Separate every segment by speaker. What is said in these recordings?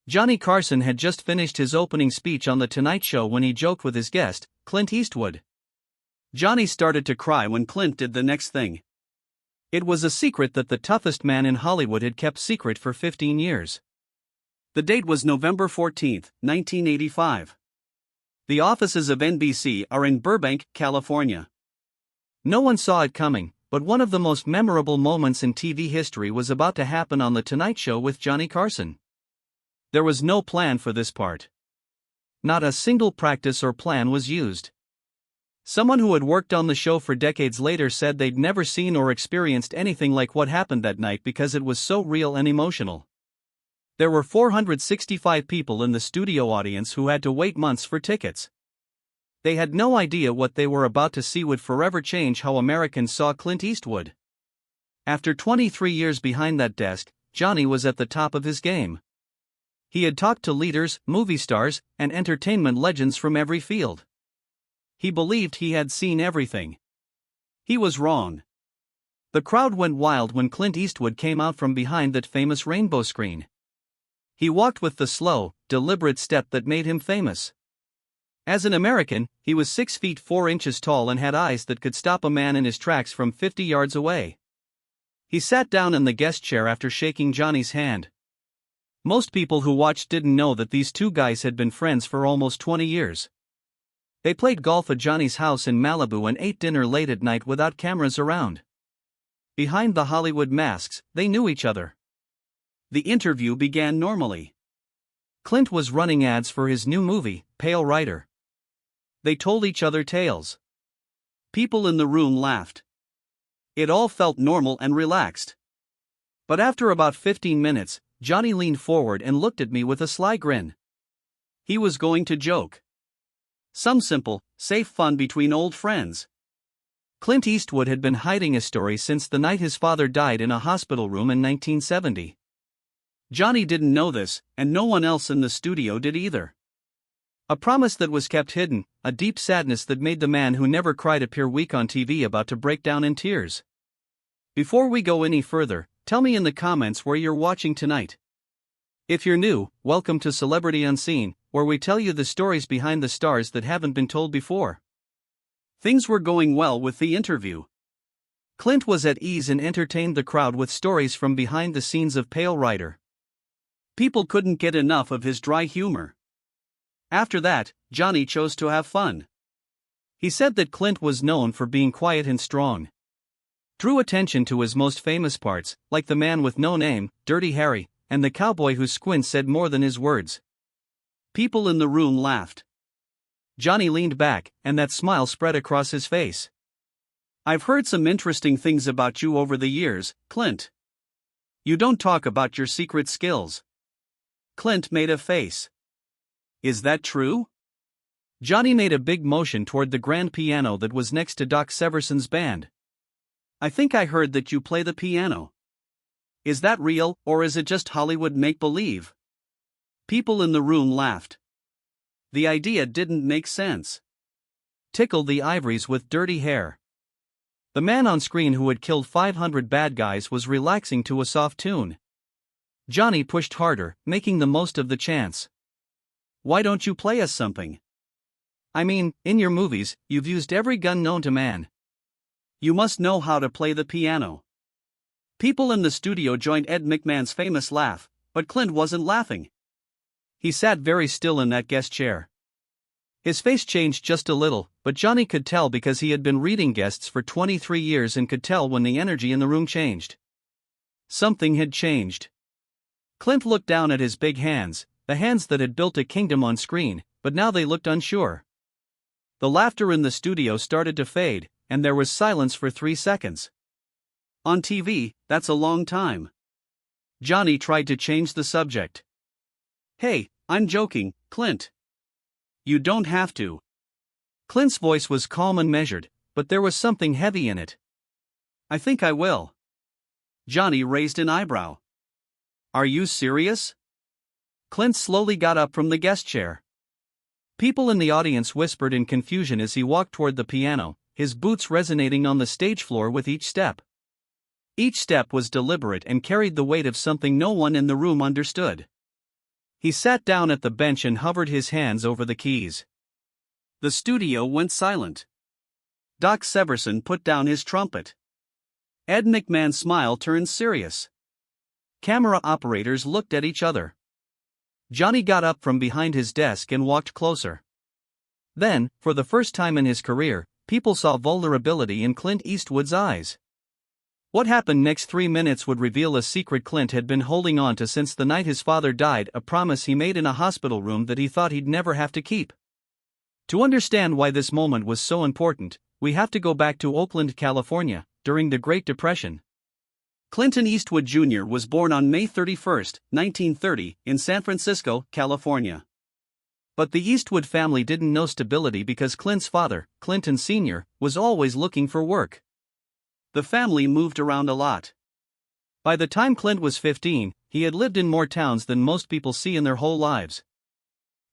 Speaker 1: Johnny Carson had just finished his opening speech on The Tonight Show when he joked with his guest, Clint Eastwood. Johnny started to cry when Clint did the next thing. It was a secret that the toughest man in Hollywood had kept secret for 15 years. The date was November 14, 1985. The offices of NBC are in Burbank, California. No one saw it coming, but one of the most memorable moments in TV history was about to happen on The Tonight Show with Johnny Carson. There was no plan for this part. Not a single practice or plan was used. Someone who had worked on the show for decades later said they'd never seen or experienced anything like what happened that night because it was so real and emotional. There were 465 people in the studio audience who had to wait months for tickets. They had no idea what they were about to see would forever change how Americans saw Clint Eastwood. After 23 years behind that desk, Johnny was at the top of his game. He had talked to leaders, movie stars, and entertainment legends from every field. He believed he had seen everything. He was wrong. The crowd went wild when Clint Eastwood came out from behind that famous rainbow screen. He walked with the slow, deliberate step that made him famous. As an American, he was 6 feet 4 inches tall and had eyes that could stop a man in his tracks from 50 yards away. He sat down in the guest chair after shaking Johnny's hand. Most people who watched didn't know that these two guys had been friends for almost 20 years. They played golf at Johnny's house in Malibu and ate dinner late at night without cameras around. Behind the Hollywood masks, they knew each other. The interview began normally. Clint was running ads for his new movie, Pale Rider. They told each other tales. People in the room laughed. It all felt normal and relaxed. But after about 15 minutes, Johnny leaned forward and looked at me with a sly grin. He was going to joke. Some simple, safe fun between old friends. Clint Eastwood had been hiding a story since the night his father died in a hospital room in 1970. Johnny didn't know this, and no one else in the studio did either. A promise that was kept hidden, a deep sadness that made the man who never cried appear weak on TV about to break down in tears. Before we go any further, tell me in the comments where you're watching tonight. If you're new, welcome to Celebrity Unseen, where we tell you the stories behind the stars that haven't been told before. Things were going well with the interview. Clint was at ease and entertained the crowd with stories from behind the scenes of Pale Rider. People couldn't get enough of his dry humor. After that, Johnny chose to have fun. He said that Clint was known for being quiet and strong. Drew attention to his most famous parts, like the man with no name, Dirty Harry, and the cowboy whose squint said more than his words. People in the room laughed. Johnny leaned back, and that smile spread across his face. I've heard some interesting things about you over the years, Clint. You don't talk about your secret skills. Clint made a face. Is that true? Johnny made a big motion toward the grand piano that was next to Doc Severson's band. I think I heard that you play the piano. Is that real, or is it just Hollywood make-believe? People in the room laughed. The idea didn't make sense. Tickle the ivories with dirty hair. The man on screen who had killed 500 bad guys was relaxing to a soft tune. Johnny pushed harder, making the most of the chance. Why don't you play us something? I mean, in your movies, you've used every gun known to man. You must know how to play the piano. People in the studio joined Ed McMahon's famous laugh, but Clint wasn't laughing. He sat very still in that guest chair. His face changed just a little, but Johnny could tell because he had been reading guests for 23 years and could tell when the energy in the room changed. Something had changed. Clint looked down at his big hands, the hands that had built a kingdom on screen, but now they looked unsure. The laughter in the studio started to fade, and there was silence for 3 seconds. On TV, that's a long time. Johnny tried to change the subject. Hey, I'm joking, Clint. You don't have to. Clint's voice was calm and measured, but there was something heavy in it. I think I will. Johnny raised an eyebrow. Are you serious? Clint slowly got up from the guest chair. People in the audience whispered in confusion as he walked toward the piano, his boots resonating on the stage floor with each step. Each step was deliberate and carried the weight of something no one in the room understood. He sat down at the bench and hovered his hands over the keys. The studio went silent. Doc Severson put down his trumpet. Ed McMahon's smile turned serious. Camera operators looked at each other. Johnny got up from behind his desk and walked closer. Then, for the first time in his career, people saw vulnerability in Clint Eastwood's eyes. What happened next 3 minutes would reveal a secret Clint had been holding on to since the night his father died, a promise he made in a hospital room that he thought he'd never have to keep. To understand why this moment was so important, we have to go back to Oakland, California, during the Great Depression. Clint Eastwood Jr. was born on May 31, 1930, in San Francisco, California. But the Eastwood family didn't know stability because Clint's father, Clinton Sr., was always looking for work. The family moved around a lot. By the time Clint was 15, he had lived in more towns than most people see in their whole lives.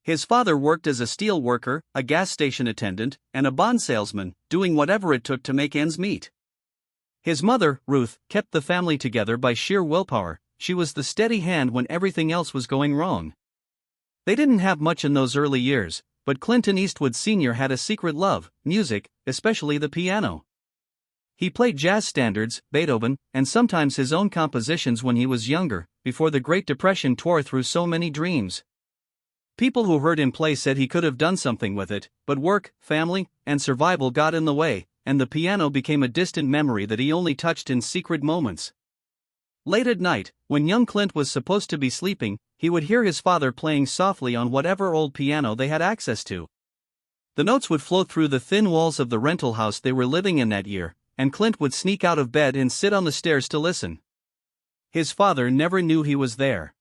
Speaker 1: His father worked as a steel worker, a gas station attendant, and a bond salesman, doing whatever it took to make ends meet. His mother, Ruth, kept the family together by sheer willpower. She was the steady hand when everything else was going wrong. They didn't have much in those early years, but Clinton Eastwood Sr. had a secret love, music, especially the piano. He played jazz standards, Beethoven, and sometimes his own compositions when he was younger, before the Great Depression tore through so many dreams. People who heard him play said he could have done something with it, but work, family, and survival got in the way, and the piano became a distant memory that he only touched in secret moments. Late at night, when young Clint was supposed to be sleeping, he would hear his father playing softly on whatever old piano they had access to. The notes would float through the thin walls of the rental house they were living in that year, and Clint would sneak out of bed and sit on the stairs to listen. His father never knew he was there.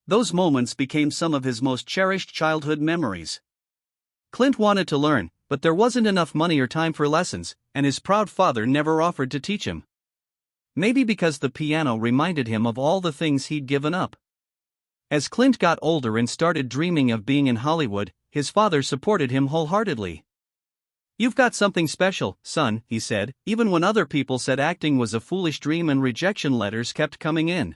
Speaker 1: Those moments became some of his most cherished childhood memories. Clint wanted to learn, but there wasn't enough money or time for lessons, and his proud father never offered to teach him. Maybe because the piano reminded him of all the things he'd given up. As Clint got older and started dreaming of being in Hollywood, his father supported him wholeheartedly. "You've got something special, son," he said, even when other people said acting was a foolish dream and rejection letters kept coming in.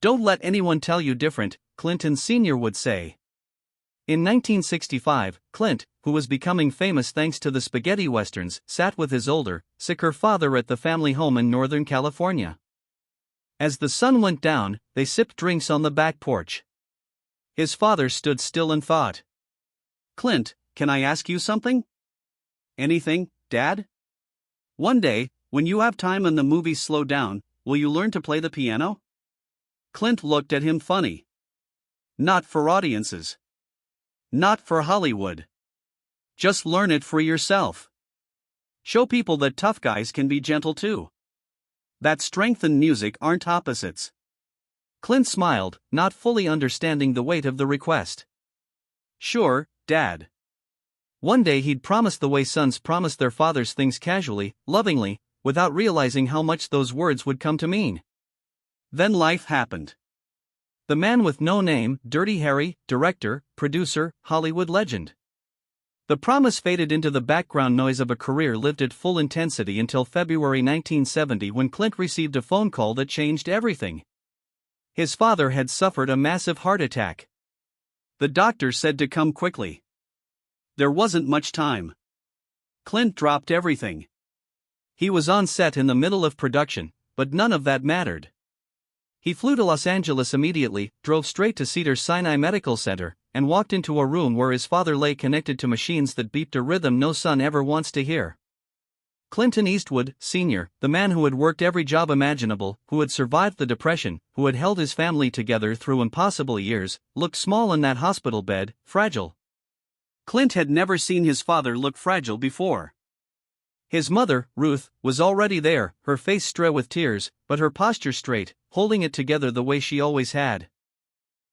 Speaker 1: "Don't let anyone tell you different," Clinton Sr. would say. In 1965, Clint, who was becoming famous thanks to the spaghetti westerns, sat with his older, sicker father at the family home in Northern California. As the sun went down, they sipped drinks on the back porch. His father stood still and thought. "Clint, can I ask you something?" "Anything, Dad?" "One day, when you have time and the movies slow down, will you learn to play the piano?" Clint looked at him funny. "Not for audiences. Not for Hollywood. Just learn it for yourself. Show people that tough guys can be gentle too. That strength and music aren't opposites." Clint smiled, not fully understanding the weight of the request. "Sure, Dad." One day he'd promised the way sons promise their fathers things casually, lovingly, without realizing how much those words would come to mean. Then life happened. The man with no name, Dirty Harry, director, producer, Hollywood legend. The promise faded into the background noise of a career lived at full intensity until February 1970 when Clint received a phone call that changed everything. His father had suffered a massive heart attack. The doctor said to come quickly. There wasn't much time. Clint dropped everything. He was on set in the middle of production, but none of that mattered. He flew to Los Angeles immediately, drove straight to Cedars-Sinai Medical Center, and walked into a room where his father lay connected to machines that beeped a rhythm no son ever wants to hear. Clinton Eastwood, Sr., the man who had worked every job imaginable, who had survived the Depression, who had held his family together through impossible years, looked small in that hospital bed, fragile. Clint had never seen his father look fragile before. His mother, Ruth, was already there, her face strewn with tears, but her posture straight, holding it together the way she always had.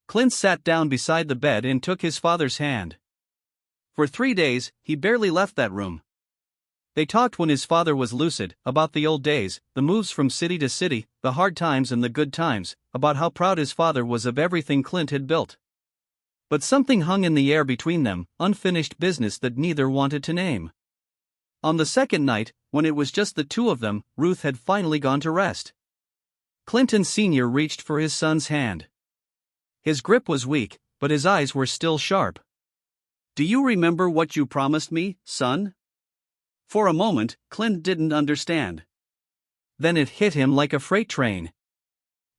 Speaker 1: Clint sat down beside the bed and took his father's hand. For 3 days, he barely left that room. They talked when his father was lucid, about the old days, the moves from city to city, the hard times and the good times, about how proud his father was of everything Clint had built. But something hung in the air between them, unfinished business that neither wanted to name. On the second night, when it was just the two of them, Ruth had finally gone to rest. Clinton Sr. reached for his son's hand. His grip was weak, but his eyes were still sharp. "Do you remember what you promised me, son?" For a moment, Clint didn't understand. Then it hit him like a freight train.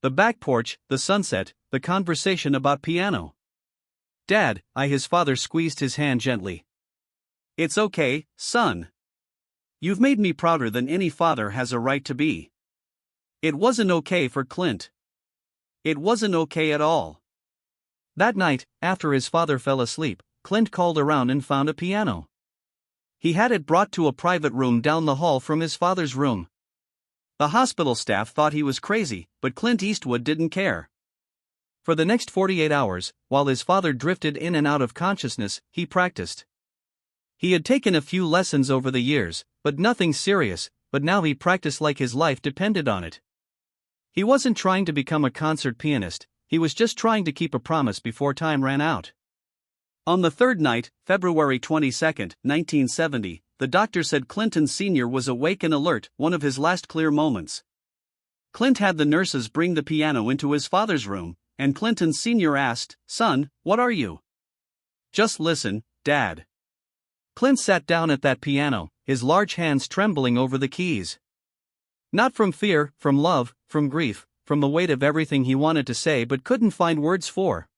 Speaker 1: The back porch, the sunset, the conversation about piano. "Dad," his father squeezed his hand gently. "It's okay, son. You've made me prouder than any father has a right to be." It wasn't okay for Clint. It wasn't okay at all. That night, after his father fell asleep, Clint called around and found a piano. He had it brought to a private room down the hall from his father's room. The hospital staff thought he was crazy, but Clint Eastwood didn't care. For the next 48 hours, while his father drifted in and out of consciousness, he practiced. He had taken a few lessons over the years, but nothing serious, but now he practiced like his life depended on it. He wasn't trying to become a concert pianist, he was just trying to keep a promise before time ran out. On the third night, February 22, 1970, the doctor said Clinton Sr. was awake and alert, one of his last clear moments. Clint had the nurses bring the piano into his father's room, and Clinton Sr. asked, "Son, what are you?" "Just listen, Dad." Clint sat down at that piano, his large hands trembling over the keys. Not from fear, from love, from grief, from the weight of everything he wanted to say but couldn't find words for.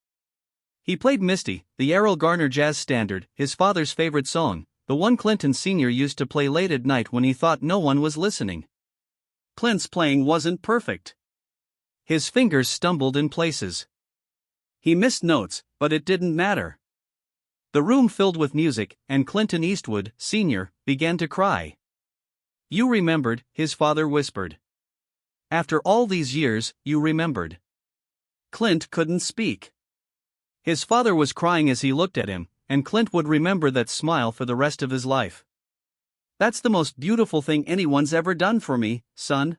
Speaker 1: He played Misty, the Errol Garner jazz standard, his father's favorite song, the one Clinton Sr. used to play late at night when he thought no one was listening. Clint's playing wasn't perfect. His fingers stumbled in places. He missed notes, but it didn't matter. The room filled with music, and Clinton Eastwood, Sr., began to cry. "You remembered," his father whispered. "After all these years, you remembered." Clint couldn't speak. His father was crying as he looked at him, and Clint would remember that smile for the rest of his life. "That's the most beautiful thing anyone's ever done for me, son."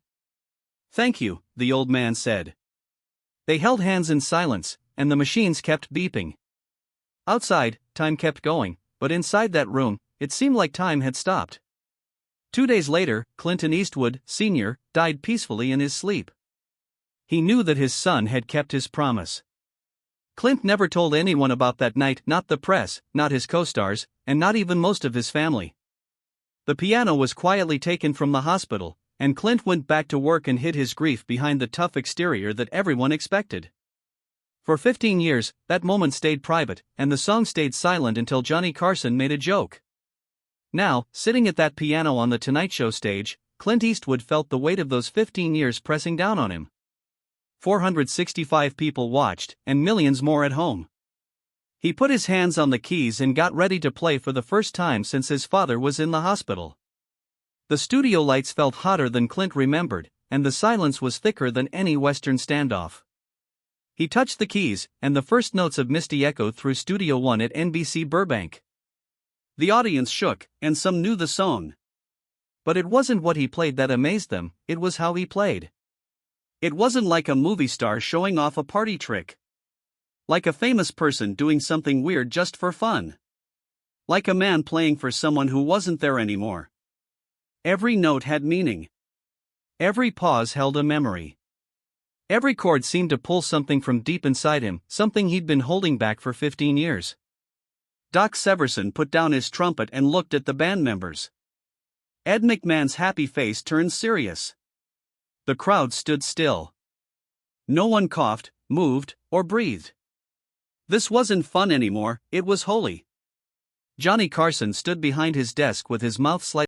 Speaker 1: "Thank you," the old man said. They held hands in silence, and the machines kept beeping. Outside, time kept going, but inside that room, it seemed like time had stopped. 2 days later, Clinton Eastwood, Sr., died peacefully in his sleep. He knew that his son had kept his promise. Clint never told anyone about that night, not the press, not his co-stars, and not even most of his family. The piano was quietly taken from the hospital, and Clint went back to work and hid his grief behind the tough exterior that everyone expected. For 15 years, that moment stayed private, and the song stayed silent until Johnny Carson made a joke. Now, sitting at that piano on the Tonight Show stage, Clint Eastwood felt the weight of those 15 years pressing down on him. 465 people watched, and millions more at home. He put his hands on the keys and got ready to play for the first time since his father was in the hospital. The studio lights felt hotter than Clint remembered, and the silence was thicker than any Western standoff. He touched the keys, and the first notes of Misty echoed through Studio One at NBC Burbank. The audience shook, and some knew the song. But it wasn't what he played that amazed them, it was how he played. It wasn't like a movie star showing off a party trick. Like a famous person doing something weird just for fun. Like a man playing for someone who wasn't there anymore. Every note had meaning. Every pause held a memory. Every chord seemed to pull something from deep inside him, something he'd been holding back for 15 years. Doc Severson put down his trumpet and looked at the band members. Ed McMahon's happy face turned serious. The crowd stood still. No one coughed, moved, or breathed. This wasn't fun anymore, it was holy. Johnny Carson stood behind his desk with his mouth slightly